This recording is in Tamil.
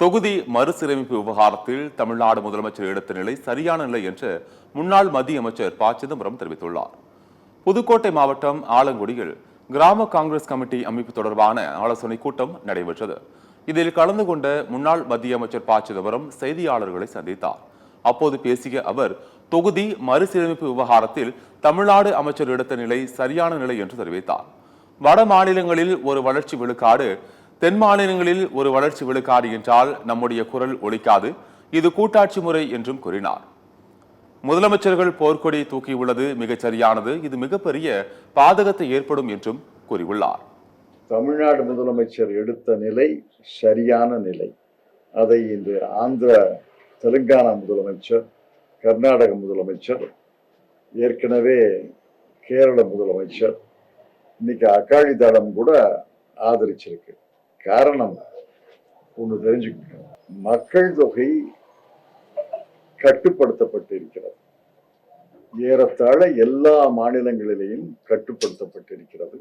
தொகுதி மறுசீரமைப்பு விவகாரத்தில் தமிழ்நாடு முதலமைச்சர் எடுத்த நிலை சரியான நிலை என்று முன்னாள் மத்திய அமைச்சர் ப சிதம்பரம் தெரிவித்துள்ளார். புதுக்கோட்டை மாவட்டம் ஆலங்குடியில் கிராம காங்கிரஸ் கமிட்டி அமைப்பு தொடர்பான ஆலோசனை கூட்டம் நடைபெற்றது. இதில் கலந்து கொண்ட முன்னாள் மத்திய அமைச்சர் ப சிதம்பரம் செய்தியாளர்களை சந்தித்தார். அப்போது பேசிய அவர், தொகுதி மறுசீரமைப்பு விவகாரத்தில் தமிழ்நாடு அமைச்சர் எடுத்த நிலை சரியான நிலை என்று தெரிவித்தார். வட மாநிலங்களில் ஒரு வளர்ச்சி விழுக்காடு, தென் மாநிலங்களில் ஒரு வளர்ச்சி விழுக்காடு என்றால் நம்முடைய குரல் ஒலிக்காது. இது கூட்டாட்சி முறை என்றும் கூறினார். முதலமைச்சர்கள் போர்க்கொடி தூக்கியுள்ளது மிகச் சரியானது. இது மிகப்பெரிய பாதகத்தை ஏற்படும் என்றும் கூறியுள்ளார். தமிழ்நாடு முதலமைச்சர் எடுத்த நிலை சரியான நிலை. அதை இன்று ஆந்திர, தெலுங்கானா முதலமைச்சர், கர்நாடக முதலமைச்சர், ஏற்கனவே கேரள முதலமைச்சர், இன்னைக்கு அகாலி தளம் கூட ஆதரிச்சிருக்கு. காரணம் ஒன்று தெரிஞ்சுக்கணும், மக்கள் தொகை கட்டுப்படுத்தப்பட்டு இருக்கிறது. ஏறத்தாழ எல்லா மாநிலங்களிலேயும் கட்டுப்படுத்தப்பட்டிருக்கிறது.